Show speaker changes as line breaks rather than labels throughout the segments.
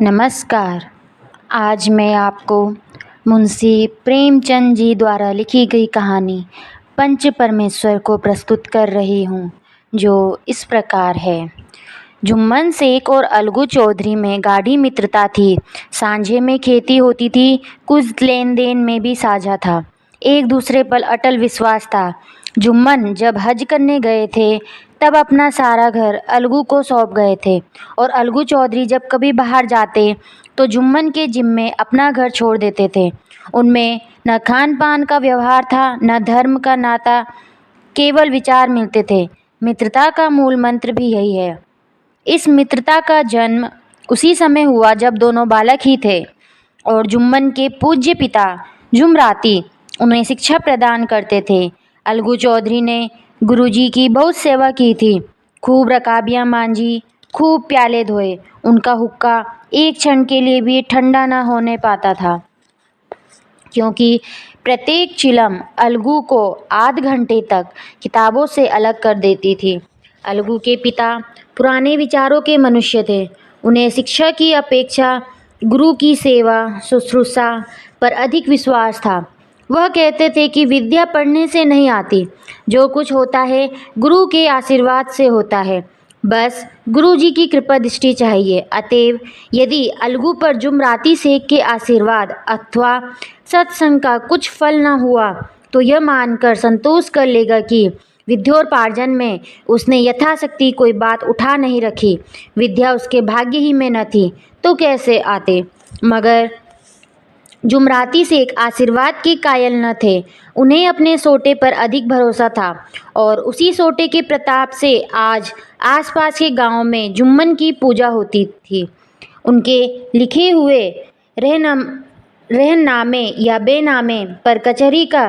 नमस्कार। आज मैं आपको मुंशी प्रेमचंद जी द्वारा लिखी गई कहानी पंच परमेश्वर को प्रस्तुत कर रही हूँ, जो इस प्रकार है। जुम्मन शेख और अलगू चौधरी में गाढ़ी मित्रता थी। सांझे में खेती होती थी, कुछ लेन देन में भी साझा था। एक दूसरे पर अटल विश्वास था। जुम्मन जब हज करने गए थे तब अपना सारा घर अलगू को सौंप गए थे, और अलगू चौधरी जब कभी बाहर जाते तो जुम्मन के जिम्मे अपना घर छोड़ देते थे। उनमें न खान पान का व्यवहार था, न धर्म का नाता, केवल विचार मिलते थे। मित्रता का मूल मंत्र भी यही है। इस मित्रता का जन्म उसी समय हुआ जब दोनों बालक ही थे और जुम्मन के पूज्य पिता जुमराती उन्हें शिक्षा प्रदान करते थे। अलगू चौधरी ने गुरुजी की बहुत सेवा की थी, खूब रकाबियाँ मांझी, खूब प्याले धोए। उनका हुक्का एक क्षण के लिए भी ठंडा न होने पाता था, क्योंकि प्रत्येक चिलम अलगू को आध घंटे तक किताबों से अलग कर देती थी। अलगू के पिता पुराने विचारों के मनुष्य थे। उन्हें शिक्षा की अपेक्षा गुरु की सेवा शुश्रूषा पर अधिक विश्वास था। वह कहते थे कि विद्या पढ़ने से नहीं आती, जो कुछ होता है गुरु के आशीर्वाद से होता है। बस गुरु जी की कृपा दृष्टि चाहिए। अतएव यदि अलगू पर जुमराती शेख के आशीर्वाद अथवा सत्संग का कुछ फल न हुआ तो यह मानकर संतोष कर लेगा कि विद्योपार्जन में उसने यथाशक्ति कोई बात उठा नहीं रखी। विद्या उसके भाग्य ही में न थी तो कैसे आते। मगर जुमराती शेख आशीर्वाद के कायल न थे। उन्हें अपने सोटे पर अधिक भरोसा था, और उसी सोटे के प्रताप से आज आसपास के गांव में जुम्मन की पूजा होती थी। उनके लिखे हुए रहननामे या बेनामे पर कचहरी का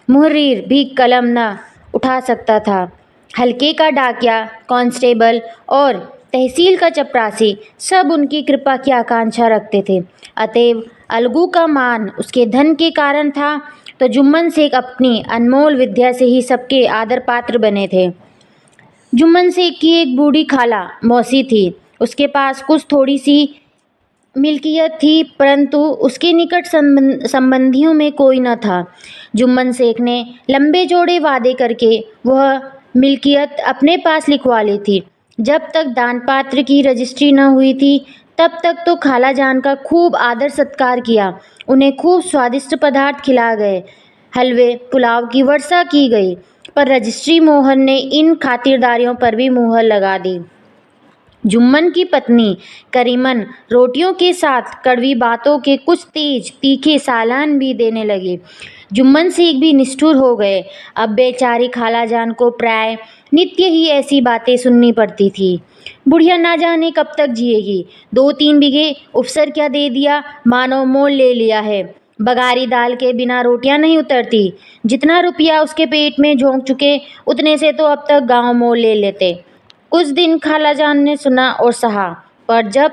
मुहर्रिर भी कलम न उठा सकता था। हल्के का डाकिया, कांस्टेबल और तहसील का चपरासी सब उनकी कृपा की आकांक्षा रखते थे। अतएव अलगू का मान उसके धन के कारण था, तो जुम्मन शेख अपनी अनमोल विद्या से ही सबके आदर पात्र बने थे। जुम्मन शेख की एक बूढ़ी खाला मौसी थी। उसके पास कुछ थोड़ी सी मिल्कियत थी, परंतु उसके निकट संबंधियों में कोई न था। जुम्मन शेख ने लंबे चौड़े वादे करके वह मिल्कियत अपने पास लिखवा ली थी। जब तक दान पात्र की रजिस्ट्री न हुई थी तब तक तो खाला जान का खूब आदर सत्कार किया। उन्हें खूब स्वादिष्ट पदार्थ खिला गए, हलवे पुलाव की वर्षा की गई। पर रजिस्ट्री मोहन ने इन खातिरदारियों पर भी मुहर लगा दी। जुम्मन की पत्नी करीमन रोटियों के साथ कड़वी बातों के कुछ तेज तीखे सालान भी देने लगी। जुम्मन शेख भी निष्ठुर हो गए। अब बेचारी खाला जान को प्राय नित्य ही ऐसी बातें सुननी पड़ती थी। बुढ़िया ना जाने कब तक जिएगी। 2-3 बीघे उपसर क्या दे दिया, मानो मोल ले लिया है। बगारी दाल के बिना रोटियां नहीं उतरती। जितना रुपया उसके पेट में झोंक चुके, उतने से तो अब तक गांव मोल ले लेते। कुछ दिन खाला जान ने सुना और सहा, पर जब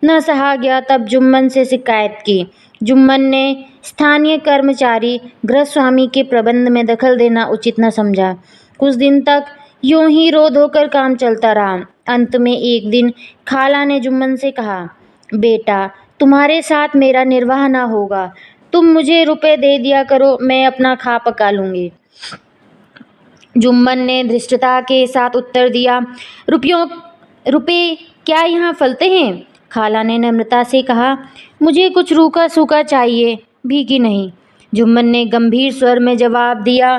न सहा गया तब जुम्मन से शिकायत की। जुम्मन ने स्थानीय कर्मचारी गृहस्वामी के प्रबंध में दखल देना उचित न समझा। कुछ दिन तक यूं ही रो धोकर काम चलता रहा। अंत में एक दिन खाला ने जुम्मन से कहा, बेटा, तुम्हारे साथ मेरा निर्वाह न होगा। तुम मुझे रुपए दे दिया करो, मैं अपना खा पका लूँगी। जुम्मन ने धृष्टता के साथ उत्तर दिया, रुपए क्या यहाँ फलते हैं? खाला ने नम्रता से कहा, मुझे कुछ रूखा सूखा चाहिए भी कि नहीं। जुम्मन ने गंभीर स्वर में जवाब दिया,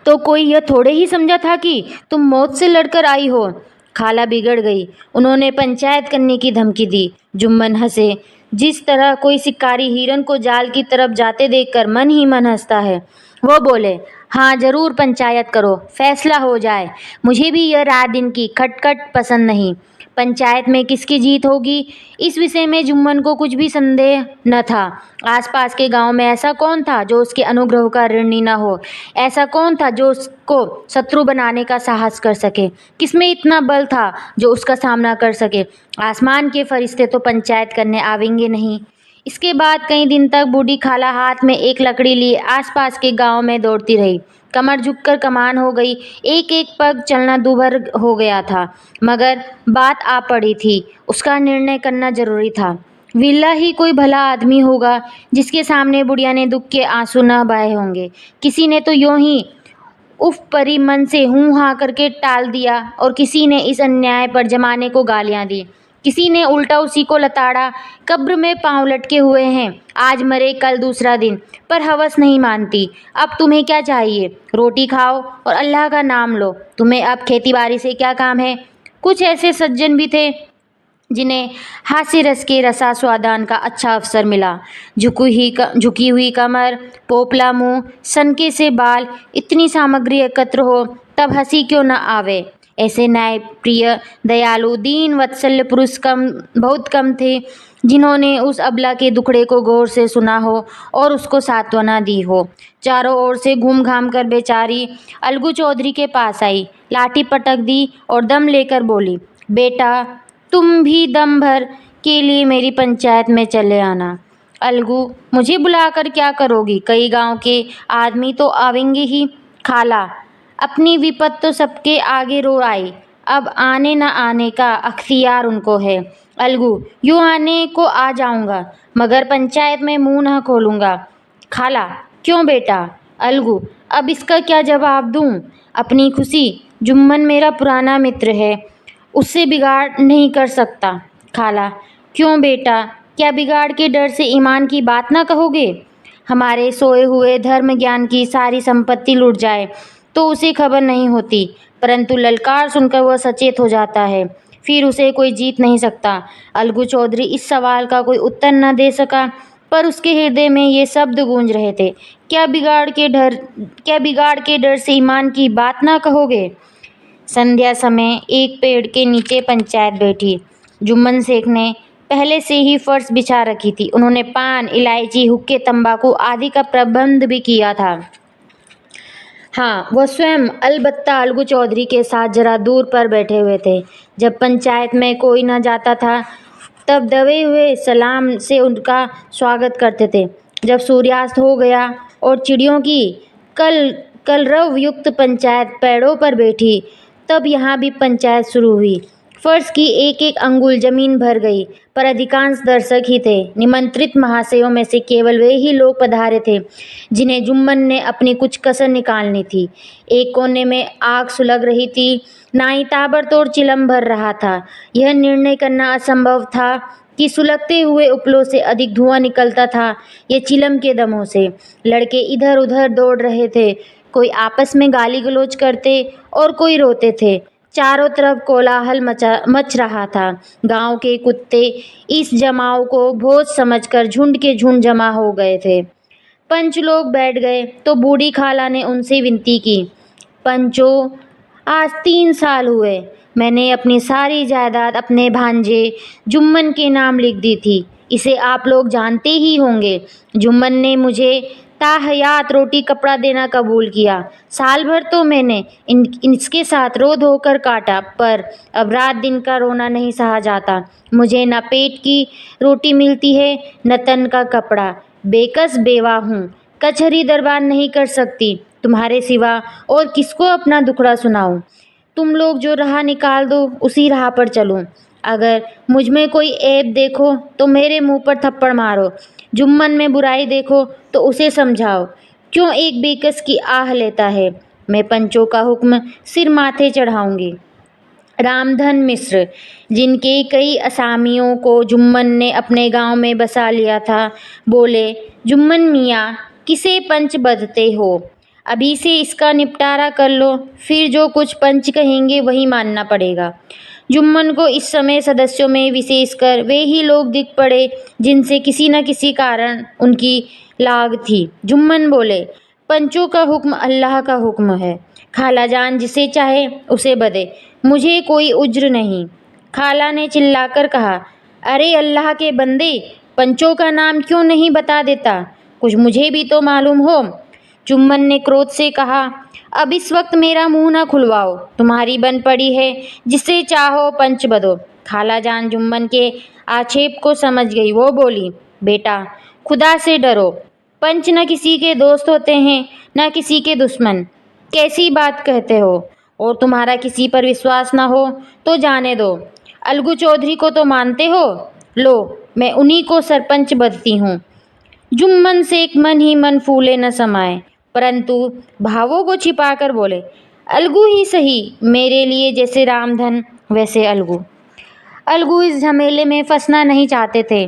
तो कोई यह थोड़े ही समझा था कि तुम मौत से लड़कर आई हो। खाला बिगड़ गई। उन्होंने पंचायत करने की धमकी दी। जुम्मन हंसे। जिस तरह कोई शिकारी हिरन को जाल की तरफ जाते देखकर मन ही मन हंसता है। वो बोले, हाँ जरूर पंचायत करो, फैसला हो जाए। मुझे भी यह रात दिन की खटखट पसंद नहीं। पंचायत में किसकी जीत होगी, इस विषय में जुम्मन को कुछ भी संदेह न था। आसपास के गांव में ऐसा कौन था जो उसके अनुग्रह का ऋणी न हो? ऐसा कौन था जो उसको शत्रु बनाने का साहस कर सके? किसमें इतना बल था जो उसका सामना कर सके? आसमान के फरिश्ते तो पंचायत करने आवेंगे नहीं। इसके बाद कई दिन तक बूढ़ी खाला हाथ में एक लकड़ी लिए आसपास के गांव में दौड़ती रही। कमर झुककर कमान हो गई। एक एक पग चलना दूभर हो गया था, मगर बात आ पड़ी थी। उसका निर्णय करना जरूरी था। विल्ला ही कोई भला आदमी होगा जिसके सामने बुढ़िया ने दुख के आंसू न बहाए होंगे। किसी ने तो यूं ही उफ परी मन से हूँ हाँ करके टाल दिया, और किसी ने इस अन्याय पर जमाने को गालियां दी। किसी ने उल्टा उसी को लताड़ा। कब्र में पांव लटके हुए हैं, आज मरे कल दूसरा दिन, पर हवस नहीं मानती। अब तुम्हें क्या चाहिए? रोटी खाओ और अल्लाह का नाम लो। तुम्हें अब खेती बाड़ी से क्या काम है? कुछ ऐसे सज्जन भी थे जिन्हें हास्य रस के रसास्वादन का अच्छा अवसर मिला। झुकी हुई कमर, पोपला मुंह, सनके से बाल, इतनी सामग्री एकत्र हो तब हंसी क्यों न आवे। ऐसे न्याय प्रिय, दयालु, दीन वत्सल्य पुरुष बहुत कम थे जिन्होंने उस अबला के दुखड़े को गौर से सुना हो और उसको सांत्वना दी हो। चारों ओर से घूम घाम कर बेचारी अलगू चौधरी के पास आई, लाठी पटक दी और दम लेकर बोली, बेटा तुम भी दम भर के लिए मेरी पंचायत में चले आना। अलगू, मुझे बुलाकर क्या करोगी? कई गांव के आदमी तो आवेंगे ही। खाला अपनी विपत तो सबके आगे रो आई, अब आने न आने का अख्तियार उनको है। अलगू, यूँ आने को आ जाऊंगा, मगर पंचायत में मुंह न खोलूंगा। खाला, क्यों बेटा? अलगू, अब इसका क्या जवाब दूं? अपनी खुशी, जुम्मन मेरा पुराना मित्र है, उससे बिगाड़ नहीं कर सकता। खाला, क्यों बेटा? क्या बिगाड़ के डर से ईमान की बात ना कहोगे? हमारे सोए हुए धर्म ज्ञान की सारी संपत्ति लुट जाए तो उसे खबर नहीं होती, परंतु ललकार सुनकर वह सचेत हो जाता है, फिर उसे कोई जीत नहीं सकता। अलगू चौधरी इस सवाल का कोई उत्तर न दे सका, पर उसके हृदय में ये शब्द गूंज रहे थे, क्या बिगाड़ के डर से ईमान की बात ना कहोगे? संध्या समय एक पेड़ के नीचे पंचायत बैठी। जुम्मन शेख ने पहले से ही फर्श बिछा रखी थी। उन्होंने पान, इलायची, हुक्के, तंबाकू आदि का प्रबंध भी किया था। हाँ, वह स्वयं अलबत्ता अलगू चौधरी के साथ जरा दूर पर बैठे हुए थे। जब पंचायत में कोई न जाता था तब दबे हुए सलाम से उनका स्वागत करते थे। जब सूर्यास्त हो गया और चिड़ियों की कलरव युक्त पंचायत पैड़ों पर बैठी, तब यहाँ भी पंचायत शुरू हुई। फर्श की एक एक अंगुल जमीन भर गई, पर अधिकांश दर्शक ही थे। निमंत्रित महाशयों में से केवल वे ही लोग पधारे थे जिन्हें जुम्मन ने अपनी कुछ कसर निकालनी थी। एक कोने में आग सुलग रही थी, नाई ताबड़तोड़ चिलम भर रहा था। यह निर्णय करना असंभव था कि सुलगते हुए उपलों से अधिक धुआं निकलता था ये चिलम के दमों से। लड़के इधर उधर दौड़ रहे थे, कोई आपस में गाली गलौज करते और कोई रोते थे। चारों तरफ कोलाहल मच रहा था। गांव के कुत्ते इस जमाव को भोज समझकर झुंड के झुंड जमा हो गए थे। पंच लोग बैठ गए तो बूढ़ी खाला ने उनसे विनती की, पंचो, आज 3 साल हुए मैंने अपनी सारी जायदाद अपने भांजे जुम्मन के नाम लिख दी थी। इसे आप लोग जानते ही होंगे। जुम्मन ने मुझे ताहयात रोटी कपड़ा देना कबूल किया। साल भर तो मैंने इसके साथ रो धोकर काटा, पर अब रात दिन का रोना नहीं सहा जाता। मुझे न पेट की रोटी मिलती है न तन का कपड़ा। बेकस बेवा हूँ, कचहरी दरबार नहीं कर सकती, तुम्हारे सिवा और किसको अपना दुखड़ा सुनाऊं? तुम लोग जो राह निकाल दो उसी राह पर चलूं। अगर मुझ में कोई ऐब देखो तो मेरे मुंह पर थप्पड़ मारो, जुम्मन में बुराई देखो तो उसे समझाओ। क्यों एक बेकस की आह लेता है? मैं पंचों का हुक्म सिर माथे चढ़ाऊंगी। रामधन मिश्र, जिनके कई असामियों को जुम्मन ने अपने गांव में बसा लिया था, बोले, जुम्मन मियाँ, किसे पंच बदते हो? अभी से इसका निपटारा कर लो, फिर जो कुछ पंच कहेंगे वही मानना पड़ेगा। जुम्मन को इस समय सदस्यों में विशेषकर वे ही लोग दिख पड़े जिनसे किसी न किसी कारण उनकी लाग थी। जुम्मन बोले, पंचों का हुक्म अल्लाह का हुक्म है। खाला जान जिसे चाहे उसे बदे, मुझे कोई उज्र नहीं। खाला ने चिल्लाकर कहा, अरे अल्लाह के बंदे, पंचों का नाम क्यों नहीं बता देता? कुछ मुझे भी तो मालूम हो। जुम्मन ने क्रोध से कहा, अब इस वक्त मेरा मुंह न खुलवाओ, तुम्हारी बन पड़ी है, जिसे चाहो पंच बदो। खाला जान जुम्मन के आक्षेप को समझ गई। वो बोली, बेटा खुदा से डरो, पंच न किसी के दोस्त होते हैं न किसी के दुश्मन। कैसी बात कहते हो? और तुम्हारा किसी पर विश्वास ना हो तो जाने दो। अलगू चौधरी को तो मानते हो? लो, मैं उन्हीं को सरपंच बनती हूँ। जुम्मन शेख मन ही मन फूले न समाये, परंतु भावों को छिपाकर बोले, अलगू ही सही, मेरे लिए जैसे रामधन वैसे अलगू। अलगू इस झमेले में फंसना नहीं चाहते थे।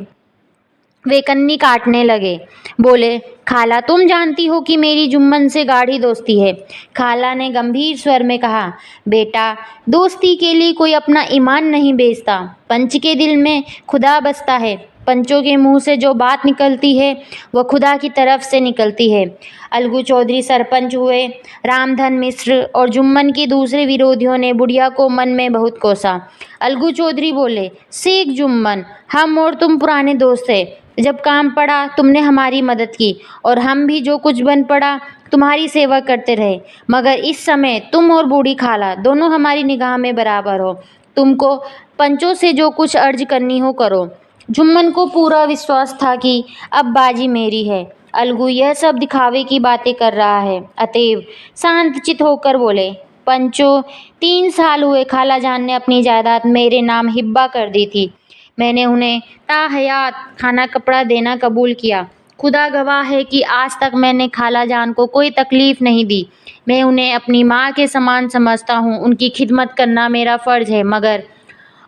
वे कन्नी काटने लगे। बोले, खाला तुम जानती हो कि मेरी जुम्मन से गाढ़ी दोस्ती है। खाला ने गंभीर स्वर में कहा, बेटा, दोस्ती के लिए कोई अपना ईमान नहीं बेचता। पंच के दिल में खुदा बसता है। पंचों के मुंह से जो बात निकलती है वह खुदा की तरफ से निकलती है। अलगू चौधरी सरपंच हुए। रामधन मिश्र और जुम्मन के दूसरे विरोधियों ने बुढ़िया को मन में बहुत कोसा। अलगू चौधरी बोले, शेख जुम्मन, हम और तुम पुराने दोस्त हैं। जब काम पड़ा तुमने हमारी मदद की और हम भी जो कुछ बन पड़ा तुम्हारी सेवा करते रहे, मगर इस समय तुम और बूढ़ी खाला दोनों हमारी निगाह में बराबर हो। तुमको पंचों से जो कुछ अर्ज करनी हो करो। जुम्मन को पूरा विश्वास था कि अब बाजी मेरी है। अलगू यह सब दिखावे की बातें कर रहा है, अतएव शांतचित्त होकर बोले, पंचो, 3 साल हुए खाला जान ने अपनी जायदाद मेरे नाम हिब्बा कर दी थी। मैंने उन्हें ताहयात खाना कपड़ा देना कबूल किया। खुदा गवाह है कि आज तक मैंने खाला जान को कोई तकलीफ नहीं दी। मैं उन्हें अपनी माँ के समान समझता हूँ। उनकी खिदमत करना मेरा फ़र्ज़ है, मगर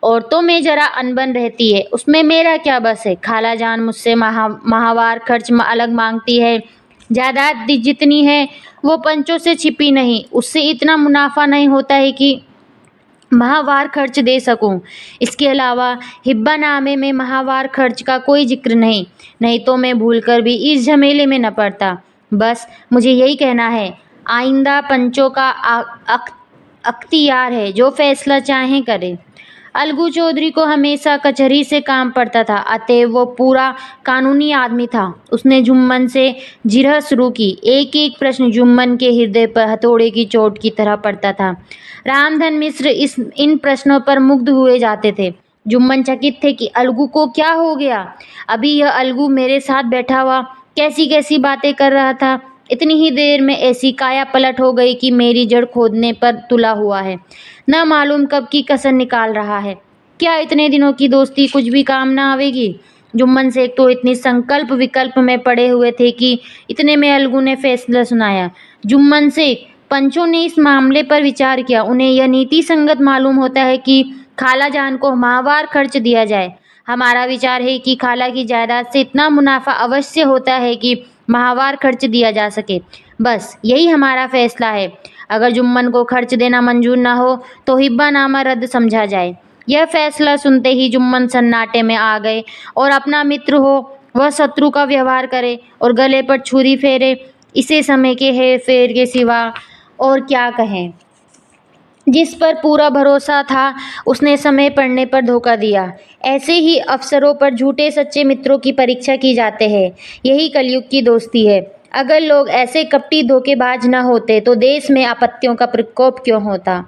औरतों में जरा अनबन रहती है, उसमें मेरा क्या बस है। खाला जान मुझसे माहवार खर्च अलग मांगती है। जायदाद जितनी है वो पंचों से छिपी नहीं। उससे इतना मुनाफा नहीं होता है कि माहवार खर्च दे सकूं। इसके अलावा हिब्बानामे में माहवार खर्च का कोई जिक्र नहीं तो मैं भूलकर भी इस झमेले में न पड़ता। बस मुझे यही कहना है, आइंदा पंचों का अख्तियार है, जो फैसला चाहें करें। अलगू चौधरी को हमेशा कचहरी से काम पड़ता था, अतएव वो पूरा कानूनी आदमी था। उसने जुम्मन से जिरह शुरू की। एक एक प्रश्न जुम्मन के हृदय पर हथौड़े की चोट की तरह पड़ता था। रामधन मिश्र इन प्रश्नों पर मुग्ध हुए जाते थे। जुम्मन चकित थे कि अलगू को क्या हो गया। अभी यह अलगू मेरे साथ बैठा हुआ कैसी कैसी बातें कर रहा था। इतनी ही देर में ऐसी काया पलट हो गई कि मेरी जड़ खोदने पर तुला हुआ है, न मालूम कब की कसर निकाल रहा है। क्या इतने दिनों की दोस्ती कुछ भी काम ना आवेगी? जुम्मन शेख तो इतनी संकल्प विकल्प में पड़े हुए थे कि इतने में अलगू ने फैसला सुनाया। जुम्मन शेख, पंचों ने इस मामले पर विचार किया। उन्हें यह नीति संगत मालूम होता है कि खाला जान को माहवार खर्च दिया जाए। हमारा विचार है कि खाला की जायदाद से इतना मुनाफा अवश्य होता है कि माहवार खर्च दिया जा सके। बस यही हमारा फैसला है। अगर जुम्मन को खर्च देना मंजूर न हो तो हिब्बानामा रद्द समझा जाए। यह फैसला सुनते ही जुम्मन सन्नाटे में आ गए और अपना मित्र हो वह शत्रु का व्यवहार करे और गले पर छुरी फेरे, इसे समय के हेर-फेर के सिवा और क्या कहें। जिस पर पूरा भरोसा था उसने समय पड़ने पर धोखा दिया। ऐसे ही अफसरों पर झूठे सच्चे मित्रों की परीक्षा की जाते हैं। यही कलयुग की दोस्ती है। अगर लोग ऐसे कपटी धोखेबाज न होते तो देश में आपत्तियों का प्रकोप क्यों होता।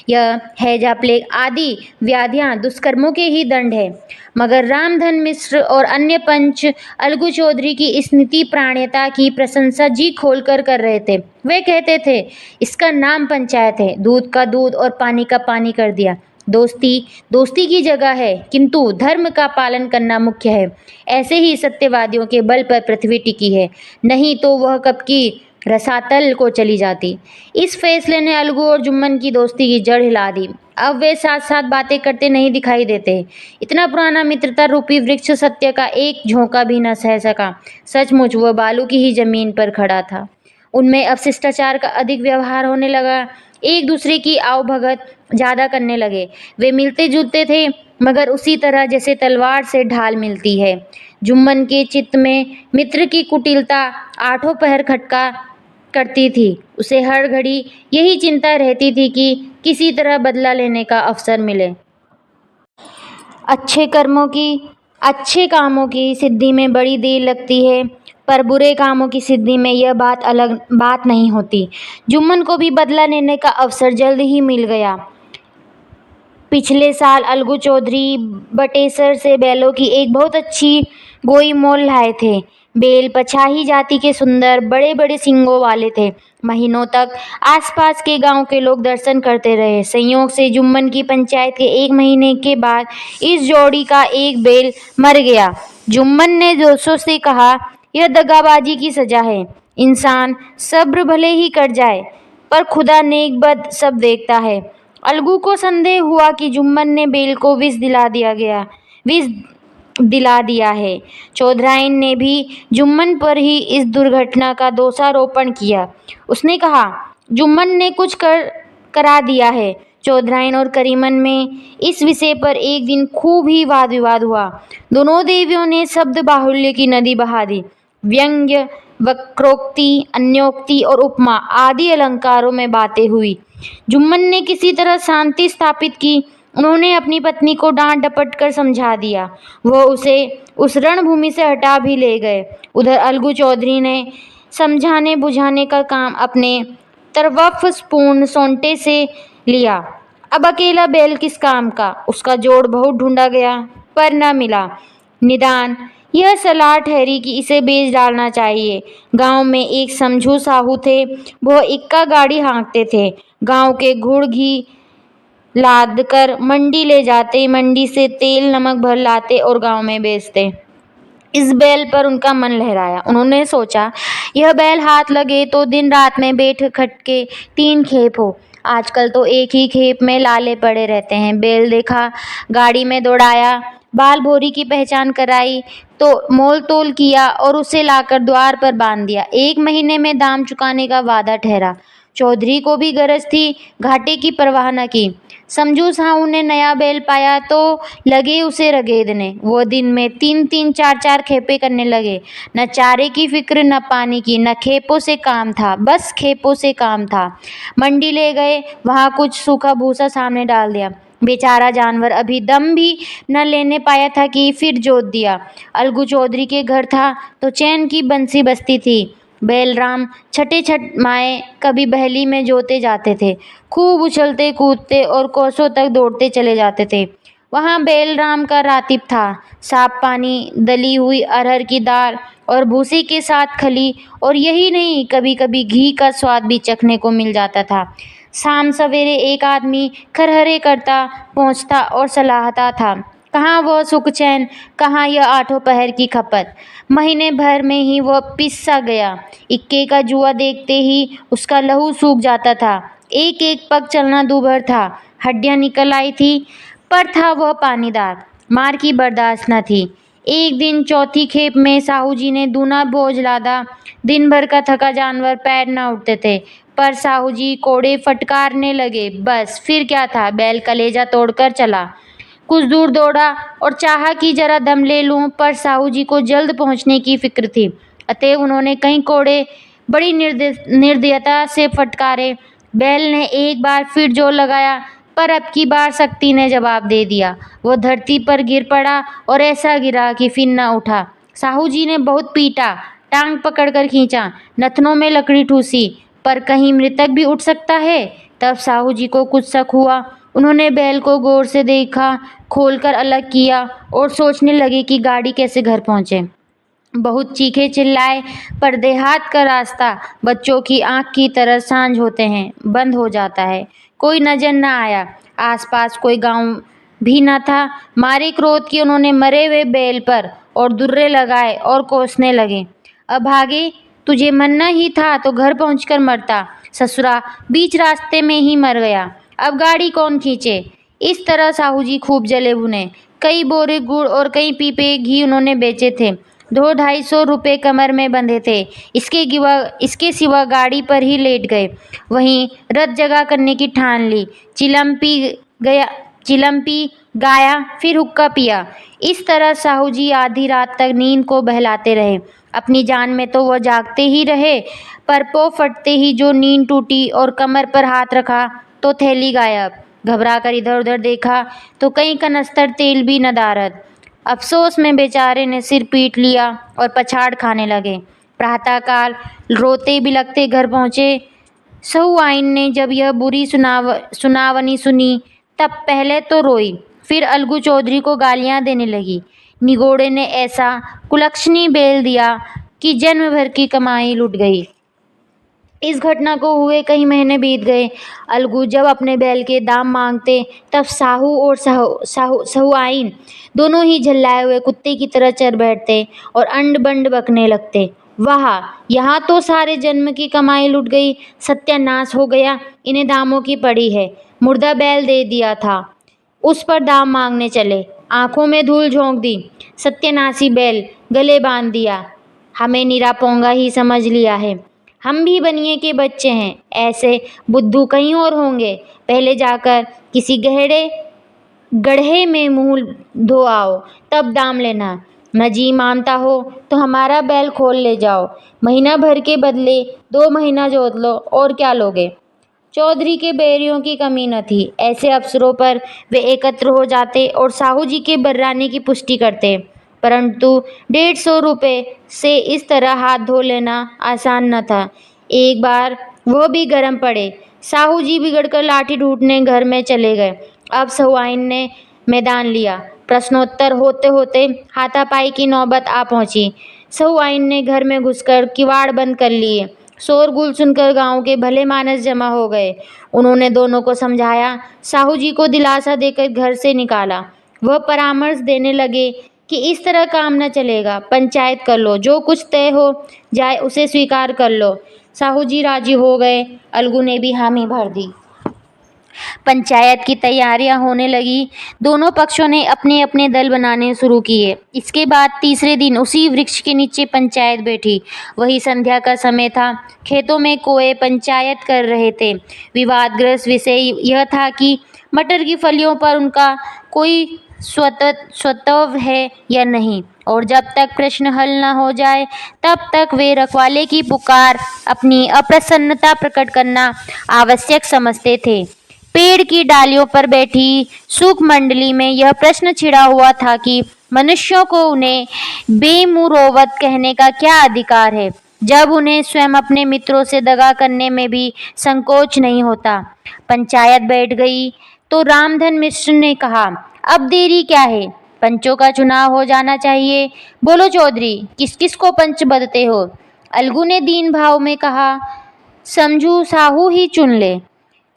यह हैजा प्लेग आदि व्याधियां दुष्कर्मों के ही दंड है। मगर रामधन मिश्र और अन्य पंच अलगू चौधरी की इस नीति प्राणियता की प्रशंसा जी खोलकर कर रहे थे। वे कहते थे, इसका नाम पंचायत है, दूध का दूध और पानी का पानी कर दिया। दोस्ती दोस्ती की जगह है, किंतु धर्म का पालन करना मुख्य है। ऐसे ही सत्यवादियों के बल पर पृथ्वी टिकी है, नहीं तो वह कब की रसातल को चली जाती। इस फैसले ने अलगू और जुम्मन की दोस्ती की जड़ हिला दी। अब वे साथ साथ बातें करते नहीं दिखाई देते। इतना पुराना मित्रता रूपी वृक्ष सत्य का एक झोंका भी न सह सका। सचमुच वह बालू की ही जमीन पर खड़ा था। उनमें अब शिष्टाचार का अधिक व्यवहार होने लगा। एक दूसरे की आवभगत ज़्यादा करने लगे। वे मिलते जुलते थे, मगर उसी तरह जैसे तलवार से ढाल मिलती है। जुम्मन के चित्त में मित्र की कुटिलता आठों पहर खटका करती थी। उसे हर घड़ी यही चिंता रहती थी कि किसी तरह बदला लेने का अवसर मिले। अच्छे कामों की सिद्धि में बड़ी देर लगती है, पर बुरे कामों की सिद्धि में यह बात नहीं होती। जुम्मन को भी बदला लेने का अवसर जल्द ही मिल गया। पिछले साल अलगू चौधरी बटेसर से बैलों की एक बहुत अच्छी गोई मोल लाए थे। बेल पछाही जाति के सुंदर बड़े बड़े सींगों वाले थे। महीनों तक आसपास के गांव के लोग दर्शन करते रहे। संयोग से जुम्मन की पंचायत के 1 महीने के बाद इस जोड़ी का एक बैल मर गया। जुम्मन ने दोस्तों से कहा, यह दगाबाजी की सजा है। इंसान सब्र भले ही कर जाए, पर खुदा नेक बद सब देखता है। अलगू को संदेह हुआ कि जुम्मन ने बैल को विष दिला दिया है। चौधराइन ने भी जुम्मन पर ही इस दुर्घटना का दोषारोपण किया। उसने कहा, जुम्मन ने कुछ करा दिया है। चौधराइन और करीमन में इस विषय पर एक दिन खूब ही वाद विवाद हुआ। दोनों देवियों ने शब्द बाहुल्य की नदी बहा दी। व्यंग्य, वक्रोक्ति, अन्योक्ति और उपमा आदि अलंकारों में बातें हुई। जुम्मन ने किसी तरह शांति स्थापित की। उन्होंने अपनी पत्नी को डांट डपट कर समझा दिया। वह उसे उस रणभूमि से हटा भी ले गए। उधर अलगू चौधरी ने समझाने बुझाने का काम अपने तरवफपूर्ण सोंटे से लिया। अब अकेला बैल किस काम का। उसका जोड़ बहुत ढूंढा गया, पर न मिला। निदान यह सलाह ठहरी कि इसे बेच डालना चाहिए। गांव में एक समझू साहू थे। वह इक्का गाड़ी हाँकते थे। गांव के गुड़ घी लाद कर मंडी ले जाते, मंडी से तेल नमक भर लाते और गांव में बेचते। इस बैल पर उनका मन लहराया। उन्होंने सोचा, यह बैल हाथ लगे तो दिन रात में बैठ खटके 3 खेप हो। आजकल तो एक ही खेप में लाले पड़े रहते हैं। बैल देखा, गाड़ी में दौड़ाया, बाल भोरी की पहचान कराई तो मोल तोल किया और उसे लाकर द्वार पर बांध दिया। 1 महीने में दाम चुकाने का वादा ठहरा। चौधरी को भी गरज थी, घाटे की परवाह न की। समझू साहू ने नया बैल पाया तो लगे उसे रगेदने। वो दिन में 3-3, 4-4 खेपे करने लगे। न चारे की फिक्र, न पानी की, न खेपों से काम था, बस खेपों से काम था। मंडी ले गए, वहाँ कुछ सूखा भूसा सामने डाल दिया। बेचारा जानवर अभी दम भी न लेने पाया था कि फिर जोत दिया। अलगू चौधरी के घर था तो चैन की बंसी बजती थी। बैलराम छठे छठ माए कभी बहली में जोते जाते थे। खूब उछलते कूदते और कोसों तक दौड़ते चले जाते थे। वहाँ बैलराम का रातिब था। साफ पानी, दली हुई अरहर की दाल और भूसे के साथ खली, और यही नहीं, कभी कभी घी का स्वाद भी चखने को मिल जाता था। शाम सवेरे एक आदमी खरहरे करता पहुँचता और सलाहता था। कहाँ वह सुख चैन, कहाँ यह 8 पहर की खपत। महीने भर में ही वह पिस सा गया। इक्के का जुआ देखते ही उसका लहू सूख जाता था। एक एक पग चलना दूभर था। हड्डियां निकल आई थी, पर था वह पानीदार। मार की बर्दाश्त न थी। एक दिन चौथी खेप में साहू जी ने दूना बोझ लादा। दिन भर का थका जानवर पैर न उठते थे, पर साहू जी कोड़े फटकारने लगे। बस फिर क्या था, बैल कलेजा तोड़कर चला। कुछ दूर दौड़ा और चाहा कि जरा दम ले लूं, पर साहू जी को जल्द पहुंचने की फिक्र थी। अतएव उन्होंने कई कोड़े बड़ी निर्दयता से फटकारे। बैल ने एक बार फिर जोर लगाया, पर अब की बार शक्ति ने जवाब दे दिया। वो धरती पर गिर पड़ा और ऐसा गिरा कि फिर न उठा। साहू जी ने बहुत पीटा, टांग पकड़कर खींचा, नथनों में लकड़ी ठूसी, पर कहीं मृतक भी उठ सकता है। तब साहू जी को कुछ शक हुआ। उन्होंने बैल को गौर से देखा, खोलकर अलग किया और सोचने लगे कि गाड़ी कैसे घर पहुंचे। बहुत चीखे चिल्लाए, पर देहात का रास्ता बच्चों की आंख की तरह सांझ होते हैं, बंद हो जाता है। कोई नजर न आया। आसपास कोई गांव भी न था। मारे क्रोध की उन्होंने मरे हुए बैल पर और दुर्रे लगाए और कोसने लगे। अभागे, तुझे मरना ही था तो घर पहुंचकर मरता। ससुरा बीच रास्ते में ही मर गया। अब गाड़ी कौन खींचे। इस तरह साहू जी खूब जले भुने। कई बोरे गुड़ और कई पीपे घी उन्होंने बेचे थे। 200-250 रुपये कमर में बंधे थे। इसके सिवा गाड़ी पर ही लेट गए। वहीं रत जगह करने की ठान ली। चिलम पी गाया, फिर हुक्का पिया। इस तरह साहू जी आधी रात तक नींद को बहलाते रहे। अपनी जान में तो वह जागते ही रहे, पर पौ फटते ही जो नींद टूटी और कमर पर हाथ रखा तो थैली गायब। घबराकर इधर उधर देखा तो कहीं कनस्तर तेल भी नदारद। अफसोस में बेचारे ने सिर पीट लिया और पछाड़ खाने लगे। प्रातःकाल रोते बिलखते घर पहुँचे। सहू आइन ने जब यह बुरी सुनावनी सुनी, तब पहले तो रोई, फिर अलगू चौधरी को गालियां देने लगी। निगोड़े ने ऐसा कुलक्षणी बैल दिया, कि जन्म भर की कमाई लुट गई। इस घटना को हुए कई महीने बीत गए। अलगू जब अपने बैल के दाम मांगते तब साहू और सहुआइन दोनों ही झल्लाए हुए कुत्ते की तरह चर बैठते और अंड बंड बकने लगते। वाह, यहाँ तो सारे जन्म की कमाई लुट गई, सत्यानाश हो गया, इन्हें दामों की पड़ी है। मुर्दा बैल दे दिया था, उस पर दाम मांगने चले, आंखों में धूल झोंक दी, सत्यानाशी बैल गले बांध दिया, हमें निरा पोंगा ही समझ लिया है। हम भी बनिए के बच्चे हैं, ऐसे बुद्धू कहीं और होंगे। पहले जाकर किसी गड्ढे में मुंह धो आओ, तब दाम लेना। न जी मानता हो तो हमारा बैल खोल ले जाओ, महीना भर के बदले 2 महीना जोत लो, और क्या लोगे। चौधरी के बैरियों की कमी न थी। ऐसे अवसरों पर वे एकत्र हो जाते और साहू जी के बर्राने की पुष्टि करते, परंतु 150 रुपये से इस तरह हाथ धो लेना आसान न था। एक बार वह भी गर्म पड़े। साहू जी बिगड़कर लाठी ढूंढने घर में चले गए। अब सहुआइन ने मैदान लिया। प्रश्नोत्तर होते होते हाथापाई की नौबत आ पहुंची। सहुआइन ने घर में घुसकर किवाड़ बंद कर लिए। शोरगुल सुनकर गांव के भले मानस जमा हो गए। उन्होंने दोनों को समझाया, साहू जी को दिलासा देकर घर से निकाला। वह परामर्श देने लगे कि इस तरह काम न चलेगा, पंचायत कर लो, जो कुछ तय हो जाए उसे स्वीकार कर लो। साहू जी राजी हो गए। अलगू ने भी हामी भर दी। पंचायत की तैयारियां होने लगी। दोनों पक्षों ने अपने अपने दल बनाने शुरू किए। इसके बाद तीसरे दिन उसी वृक्ष के नीचे पंचायत बैठी। वही संध्या का समय था। खेतों में कोए पंचायत कर रहे थे। विवादग्रस्त विषय यह था कि मटर की फलियों पर उनका कोई स्वत्व है या नहीं, और जब तक प्रश्न हल न हो जाए तब तक वे रखवाले की पुकार अपनी अप्रसन्नता प्रकट करना आवश्यक समझते थे। पेड़ की डालियों पर बैठी सुख मंडली में यह प्रश्न छिड़ा हुआ था कि मनुष्यों को उन्हें बेमुरौवत कहने का क्या अधिकार है, जब उन्हें स्वयं अपने मित्रों से दगा करने में भी संकोच नहीं होता। पंचायत बैठ गई तो रामधन मिश्र ने कहा, अब देरी क्या है, पंचों का चुनाव हो जाना चाहिए। बोलो चौधरी, किस किस को पंच बदते हो। अलगू ने दीन भाव में कहा, समझू साहू ही चुन ले।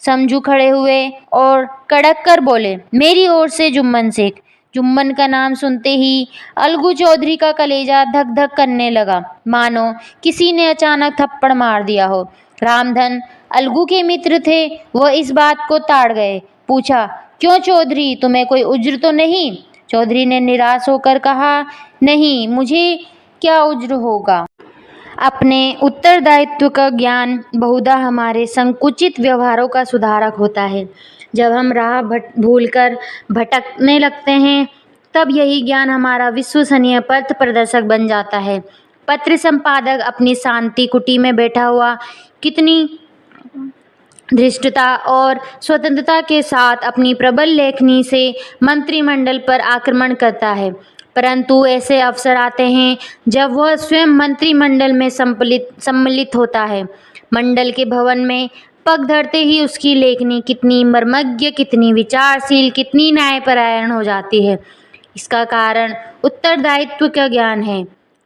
समझू खड़े हुए और कड़क कर बोले, मेरी ओर से जुम्मन शेख। जुम्मन का नाम सुनते ही अलगू चौधरी का कलेजा धक धक करने लगा, मानो किसी ने अचानक थप्पड़ मार दिया हो। रामधन अलगू के मित्र थे, वह इस बात को ताड़ गए। पूछा, क्यों चौधरी, तुम्हें कोई उज्र तो नहीं। चौधरी ने निराश होकर कहा, नहीं, मुझे क्या उज्र होगा। अपने उत्तरदायित्व का ज्ञान बहुधा हमारे संकुचित व्यवहारों का सुधारक होता है। जब हम राह भूलकर भटकने लगते हैं तब यही ज्ञान हमारा विश्वसनीय पथ प्रदर्शक बन जाता है। पत्र संपादक अपनी शांति कुटी में बैठा हुआ कितनी धृष्टता और स्वतंत्रता के साथ अपनी प्रबल लेखनी से मंत्रिमंडल पर आक्रमण करता है, परंतु ऐसे अवसर आते हैं जब वह स्वयं मंत्रिमंडल में सम्मिलित होता है। मंडल के भवन में पग धरते ही उसकी लेखनी कितनी मर्मज्ञ, कितनी विचारशील, कितनी न्यायपरायण हो जाती है। इसका कारण उत्तरदायित्व का ज्ञान है।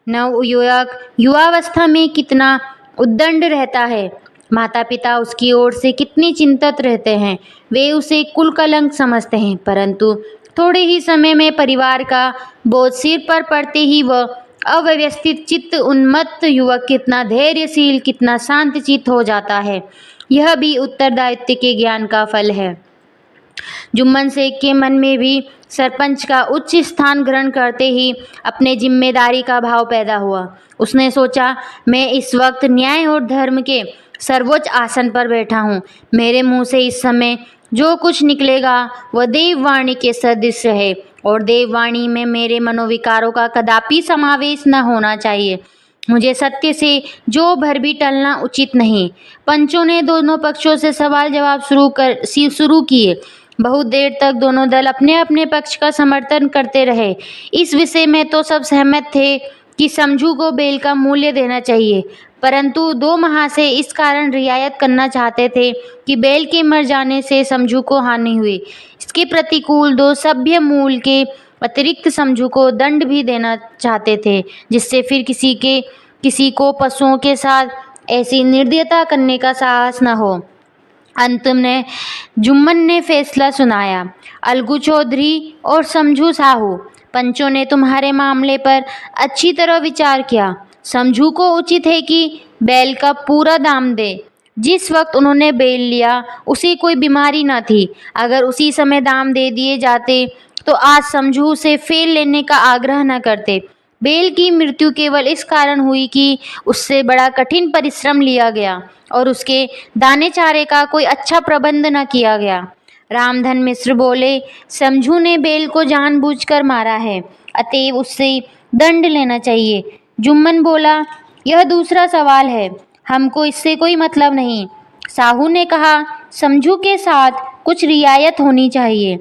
नवयुवक युवावस्था में कितना उद्दंड रहता है, माता पिता उसकी ओर से कितनी चिंतित रहते हैं। वे उसे कुल कलंक समझते हैं, परंतु थोड़े ही समय में परिवार का बोझ सिर पर पड़ते ही वह अव्यवस्थित चित्त उन्मत्त युवक कितना धैर्यशील, कितना शांतचित्त हो जाता है। यह भी उत्तरदायित्व के ज्ञान का फल है। जुम्मन शेख के मन में भी सरपंच का उच्च स्थान ग्रहण करते ही अपने जिम्मेदारी का भाव पैदा हुआ। उसने सोचा, मैं इस वक्त न्याय और धर्म के सर्वोच्च आसन पर बैठा हूँ। मेरे मुंह से इस समय जो कुछ निकलेगा वह देववाणी के सदृश है, और देववाणी में मेरे मनोविकारों का कदापि समावेश न होना चाहिए। मुझे सत्य से जो भर भी टलना उचित नहीं। पंचों ने दोनों पक्षों से सवाल जवाब शुरू किए। बहुत देर तक दोनों दल अपने अपने पक्ष का समर्थन करते रहे। इस विषय में तो सब सहमत थे कि समझू को बेल का मूल्य देना चाहिए, परंतु 2 महाशय इस कारण रियायत करना चाहते थे कि बेल के मर जाने से समझू को हानि हुई। इसके प्रतिकूल 2 सभ्य मूल के अतिरिक्त समझू को दंड भी देना चाहते थे, जिससे फिर किसी के किसी को पशुओं के साथ ऐसी निर्दयता करने का साहस न हो। अंत में जुम्मन ने फैसला सुनाया, अलगू चौधरी और समझू साहू, पंचों ने तुम्हारे मामले पर अच्छी तरह विचार किया। समझू को उचित है कि बैल का पूरा दाम दे। जिस वक्त उन्होंने बैल लिया उसे कोई बीमारी न थी। अगर उसी समय दाम दे दिए जाते तो आज समझू से फेल लेने का आग्रह न करते। बैल की मृत्यु केवल इस कारण हुई कि उससे बड़ा कठिन परिश्रम लिया गया और उसके दाने चारे का कोई अच्छा प्रबंध न किया गया। रामधन मिश्र बोले, समझू ने बैल को जानबूझकर मारा है, अतएव उससे दंड लेना चाहिए। जुम्मन बोला, यह दूसरा सवाल है, हमको इससे कोई मतलब नहीं। साहू ने कहा, समझू के साथ कुछ रियायत होनी चाहिए।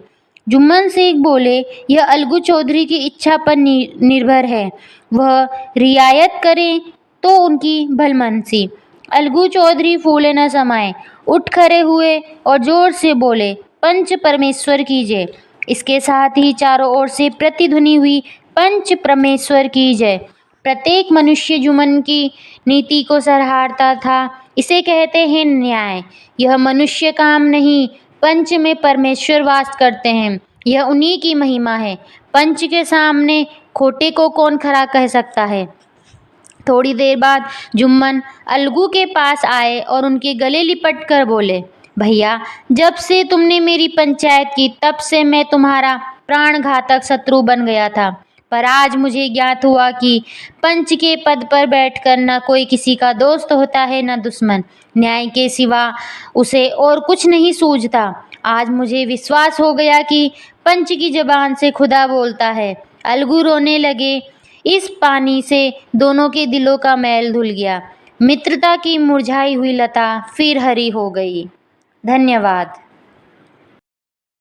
जुम्मन शेख बोले, यह अलगू चौधरी की इच्छा पर निर्भर है, वह रियायत करें तो उनकी भलमनसी। अलगू चौधरी फूले न समाये, उठ खड़े हुए और जोर से बोले, पंच परमेश्वर की जय। इसके साथ ही चारों ओर से प्रतिध्वनि हुई, पंच परमेश्वर की जय। प्रत्येक मनुष्य जुम्मन की नीति को सराहता था। इसे कहते हैं न्याय। यह मनुष्य काम नहीं, पंच में परमेश्वर वास करते हैं, यह उन्हीं की महिमा है। पंच के सामने खोटे को कौन खरा कह सकता है। थोड़ी देर बाद जुम्मन अलगू के पास आए और उनके गले लिपट कर बोले, भैया, जब से तुमने मेरी पंचायत की तब से मैं तुम्हारा प्राणघातक शत्रु बन गया था, पर आज मुझे ज्ञात हुआ कि पंच के पद पर बैठकर न कोई किसी का दोस्त होता है न दुश्मन। न्याय के सिवा उसे और कुछ नहीं सूझता। आज मुझे विश्वास हो गया कि पंच की जबान से खुदा बोलता है। अलगू रोने लगे। इस पानी से दोनों के दिलों का मैल धुल गया। मित्रता की मुरझाई हुई लता फिर हरी हो गई। धन्यवाद।